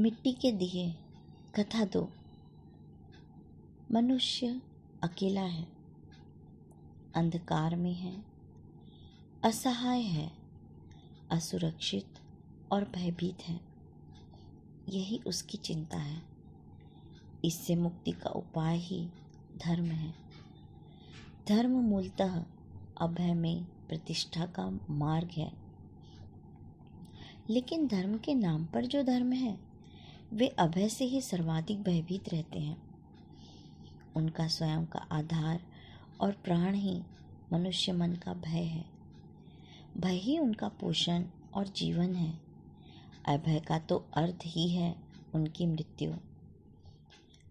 मिट्टी के दिए। कथा 2। मनुष्य अकेला है, अंधकार में है, असहाय है, असुरक्षित और भयभीत है। यही उसकी चिंता है। इससे मुक्ति का उपाय ही धर्म है। धर्म मूलतः अभय में प्रतिष्ठा का मार्ग है। लेकिन धर्म के नाम पर जो धर्म है वे अभय से ही सर्वाधिक भयभीत रहते हैं। उनका स्वयं का आधार और प्राण ही मनुष्य मन का भय है। भय ही उनका पोषण और जीवन है। अभय का तो अर्थ ही है उनकी मृत्यु।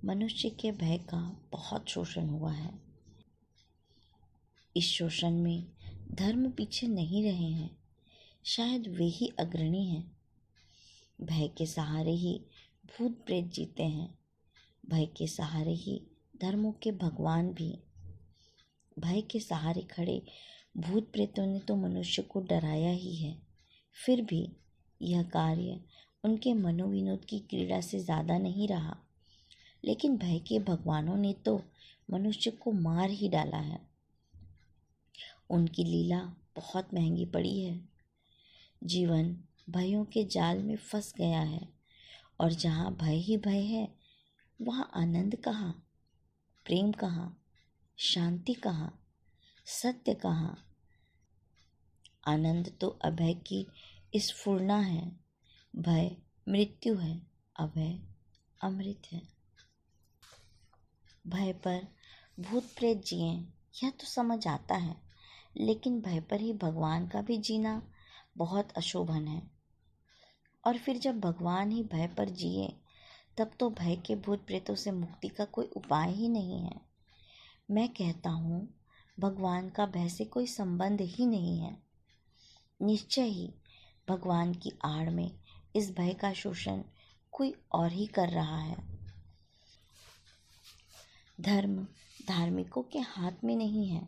मनुष्य के भय का बहुत शोषण हुआ है। इस शोषण में धर्म पीछे नहीं रहे हैं। शायद वे ही अग्रणी हैं। भय के सहारे ही भूत प्रेत जीते हैं। भय के सहारे ही धर्मों के भगवान भी। भय के सहारे खड़े भूत प्रेतों ने तो मनुष्य को डराया ही है। फिर भी यह कार्य उनके मनोविनोद की क्रीड़ा से ज़्यादा नहीं रहा। लेकिन भय के भगवानों ने तो मनुष्य को मार ही डाला है। उनकी लीला बहुत महंगी पड़ी है। जीवन भयों के जाल में फंस गया है और जहाँ भय ही भय है वहाँ आनंद कहाँ, प्रेम कहाँ, शांति कहाँ, सत्य कहाँ। आनंद तो अभय की स्फुरना है। भय मृत्यु है, अभय अमृत है। भय पर भूत प्रेत जिए यह तो समझ आता है, लेकिन भय पर ही भगवान का भी जीना बहुत अशोभन है। और फिर जब भगवान ही भय पर जिए तब तो भय के भूत प्रेतों से मुक्ति का कोई उपाय ही नहीं है। मैं कहता हूँ भगवान का भय से कोई संबंध ही नहीं है। निश्चय ही भगवान की आड़ में इस भय का शोषण कोई और ही कर रहा है। धर्म धार्मिकों के हाथ में नहीं है।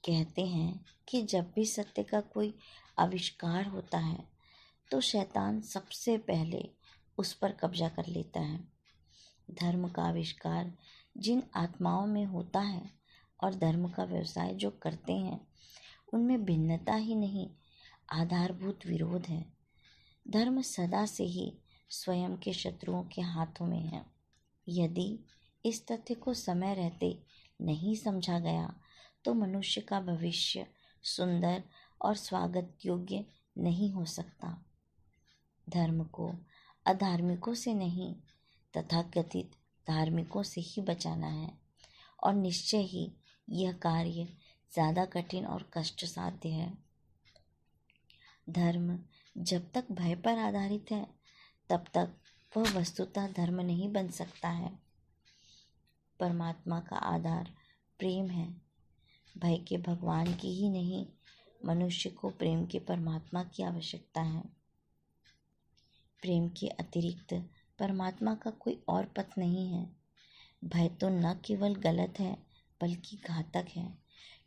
कहते हैं कि जब भी सत्य का कोई आविष्कार होता है तो शैतान सबसे पहले उस पर कब्जा कर लेता है। धर्म का आविष्कार जिन आत्माओं में होता है और धर्म का व्यवसाय जो करते हैं उनमें भिन्नता ही नहीं, आधारभूत विरोध है। धर्म सदा से ही स्वयं के शत्रुओं के हाथों में है। यदि इस तथ्य को समय रहते नहीं समझा गया तो मनुष्य का भविष्य सुंदर और स्वागत योग्य नहीं हो सकता। धर्म को अधार्मिकों से नहीं, तथाकथित धार्मिकों से ही बचाना है और निश्चय ही यह कार्य ज़्यादा कठिन और कष्ट साध्य है। धर्म जब तक भय पर आधारित है तब तक वह वस्तुतः धर्म नहीं बन सकता है। परमात्मा का आधार प्रेम है। भय के भगवान की ही नहीं, मनुष्य को प्रेम के परमात्मा की आवश्यकता है। प्रेम के अतिरिक्त परमात्मा का कोई और पथ नहीं है। भय तो न केवल गलत है बल्कि घातक है,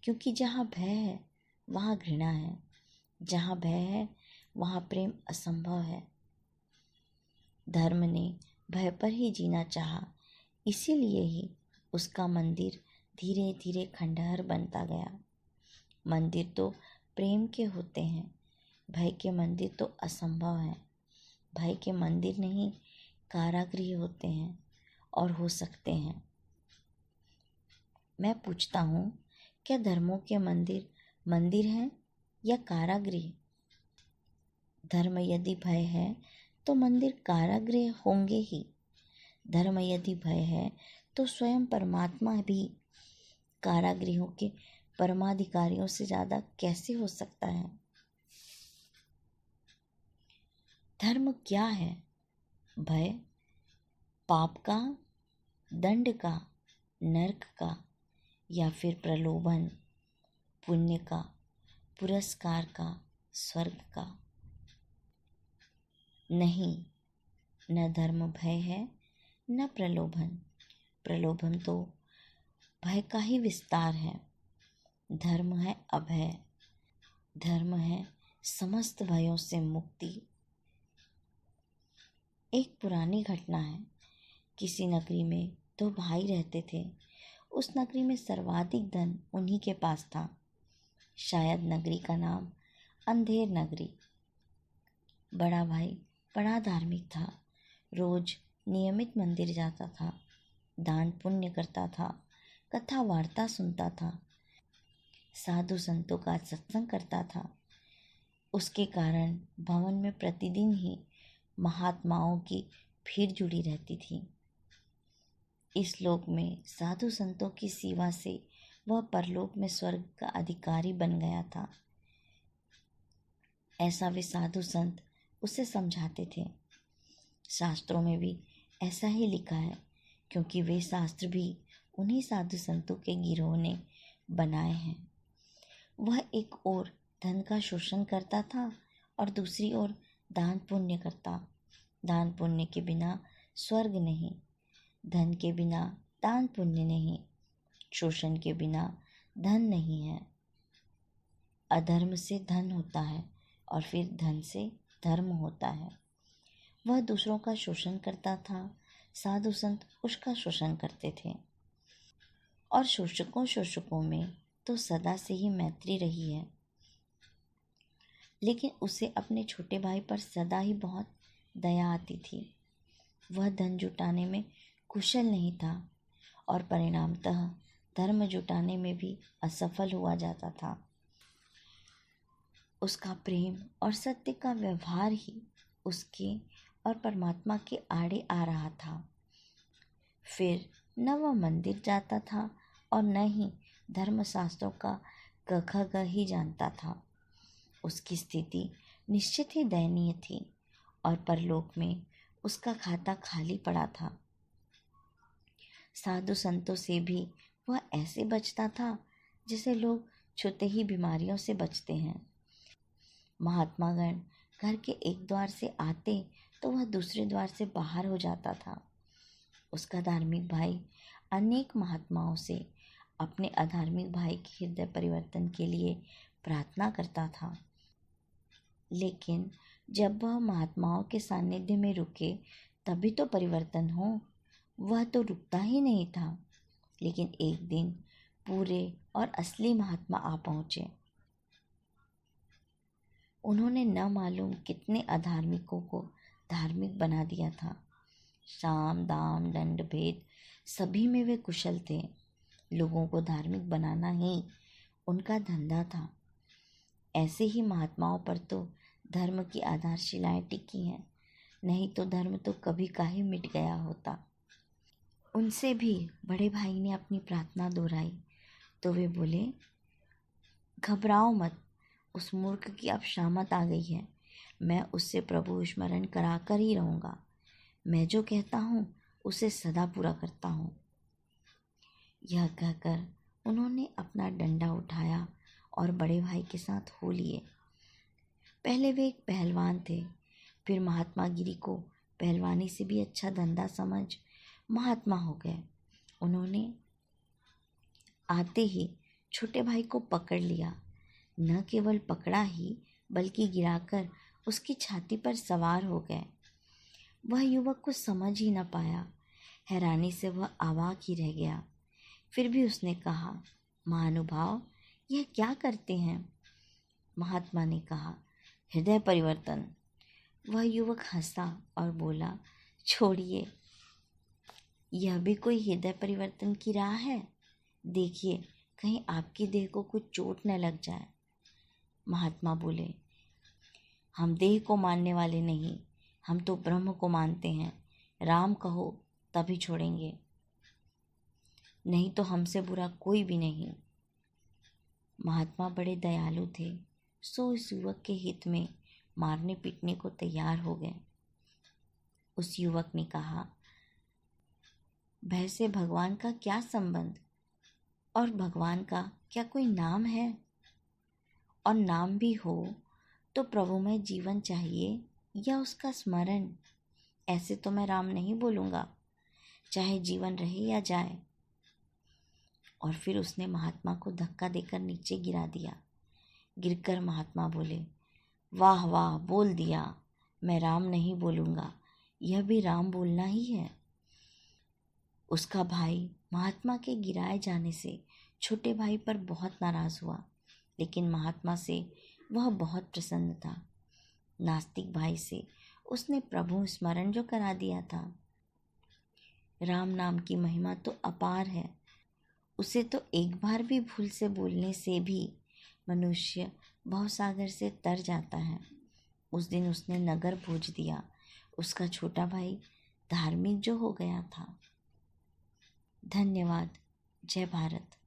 क्योंकि जहाँ भय है वहाँ घृणा है, जहाँ भय है वहाँ प्रेम असंभव है। धर्म ने भय पर ही जीना चाहा, इसीलिए ही उसका मंदिर धीरे धीरे खंडहर बनता गया। मंदिर तो प्रेम के होते हैं, भय के मंदिर तो असंभव है। भय के मंदिर नहीं, कारागृह होते हैं और हो सकते हैं। मैं पूछता हूँ, क्या धर्मों के मंदिर मंदिर हैं या कारागृह? धर्म यदि भय है तो मंदिर कारागृह होंगे ही। धर्म यदि भय है तो स्वयं परमात्मा भी कारागृहों के परमाधिकारियों से ज़्यादा कैसे हो सकता है? धर्म क्या है? भय पाप का, दंड का, नरक का, या फिर प्रलोभन, पुण्य का, पुरस्कार का, स्वर्ग का? नहीं, न धर्म भय है न प्रलोभन। प्रलोभन तो भय का ही विस्तार है। धर्म है अभय। धर्म है समस्त भयों से मुक्ति। एक पुरानी घटना है। किसी नगरी में दो भाई रहते थे। उस नगरी में सर्वाधिक धन उन्हीं के पास था। शायद नगरी का नाम अंधेर नगरी। बड़ा भाई बड़ा धार्मिक था। रोज नियमित मंदिर जाता था, दान पुण्य करता था, कथा वार्ता सुनता था, साधु संतों का सत्संग करता था। उसके कारण भवन में प्रतिदिन ही महात्माओं की भीड़ जुड़ी रहती थी। इस लोक में साधु संतों की सेवा से वह परलोक में स्वर्ग का अधिकारी बन गया था। ऐसा वे साधु संत उसे समझाते थे। शास्त्रों में भी ऐसा ही लिखा है, क्योंकि वे शास्त्र भी उन्हीं साधु संतों के गिरोह ने बनाए हैं। वह एक ओर धन का शोषण करता था और दूसरी ओर दान पुण्य करता। दान पुण्य के बिना स्वर्ग नहीं, धन के बिना दान पुण्य नहीं, शोषण के बिना धन नहीं है। अधर्म से धन होता है और फिर धन से धर्म होता है। वह दूसरों का शोषण करता था, साधु संत उसका शोषण करते थे। और शोषकों में तो सदा से ही मैत्री रही है, लेकिन उसे अपने छोटे भाई पर सदा ही बहुत दया आती थी। वह धन जुटाने में कुशल नहीं था और परिणामतः धर्म जुटाने में भी असफल हुआ जाता था। उसका प्रेम और सत्य का व्यवहार ही उसके और परमात्मा के आड़े आ रहा था। फिर न वह मंदिर जाता था और न ही धर्मशास्त्रों का क ख ग ही जानता था। उसकी स्थिति निश्चित ही दयनीय थी और परलोक में उसका खाता खाली पड़ा था। साधु संतों से भी वह ऐसे बचता था जैसे लोग छूते ही बीमारियों से बचते हैं। महात्मागण घर के एक द्वार से आते तो वह दूसरे द्वार से बाहर हो जाता था। उसका धार्मिक भाई अनेक महात्माओं से अपने अधार्मिक भाई के हृदय परिवर्तन के लिए प्रार्थना करता था, लेकिन जब वह महात्माओं के सानिध्य में रुके तभी तो परिवर्तन हो। वह तो रुकता ही नहीं था। लेकिन एक दिन पूरे और असली महात्मा आ पहुँचे। उन्होंने न मालूम कितने अधार्मिकों को धार्मिक बना दिया था। साम दाम दंड भेद सभी में वे कुशल थे। लोगों को धार्मिक बनाना ही उनका धंधा था। ऐसे ही महात्माओं पर तो धर्म की आधारशिलाएं टिकी हैं, नहीं तो धर्म तो कभी का ही मिट गया होता। उनसे भी बड़े भाई ने अपनी प्रार्थना दोहराई तो वे बोले, घबराओ मत, उस मूर्ख की अब शामत आ गई है। मैं उससे प्रभु स्मरण करा कर ही रहूँगा। मैं जो कहता हूँ उसे सदा पूरा करता हूँ। यह कहकर उन्होंने अपना डंडा उठाया और बड़े भाई के साथ हो लिए। पहले वे एक पहलवान थे, फिर महात्मागिरी को पहलवानी से भी अच्छा धंधा समझ महात्मा हो गए। उन्होंने आते ही छोटे भाई को पकड़ लिया। न केवल पकड़ा ही बल्कि गिराकर उसकी छाती पर सवार हो गए। वह युवक कुछ समझ ही न पाया। हैरानी से वह अवाक ही रह गया। फिर भी उसने कहा, महानुभाव, यह क्या करते हैं? महात्मा ने कहा, हृदय परिवर्तन। वह युवक हंसा और बोला, छोड़िए, यह भी कोई हृदय परिवर्तन की राह है? देखिए, कहीं आपकी देह को कुछ चोट न लग जाए। महात्मा बोले, हम देह को मानने वाले नहीं, हम तो ब्रह्म को मानते हैं। राम कहो तभी छोड़ेंगे, नहीं तो हमसे बुरा कोई भी नहीं। महात्मा बड़े दयालु थे, सो इस युवक के हित में मारने पीटने को तैयार हो गए। उस युवक ने कहा, भय से भगवान का क्या संबंध? और भगवान का क्या कोई नाम है? और नाम भी हो तो प्रभुमय जीवन चाहिए या उसका स्मरण? ऐसे तो मैं राम नहीं बोलूँगा, चाहे जीवन रहे या जाए। और फिर उसने महात्मा को धक्का देकर नीचे गिरा दिया। गिरकर महात्मा बोले, वाह वाह, बोल दिया, मैं राम नहीं बोलूँगा, यह भी राम बोलना ही है। उसका भाई महात्मा के गिराए जाने से छोटे भाई पर बहुत नाराज हुआ, लेकिन महात्मा से वह बहुत प्रसन्न था। नास्तिक भाई से उसने प्रभु स्मरण जो करा दिया था। राम नाम की महिमा तो अपार है। उसे तो एक बार भी भूल से बोलने से भी मनुष्य भवसागर से तर जाता है। उस दिन उसने नगर भोज दिया। उसका छोटा भाई धार्मिक जो हो गया था। धन्यवाद। जय भारत।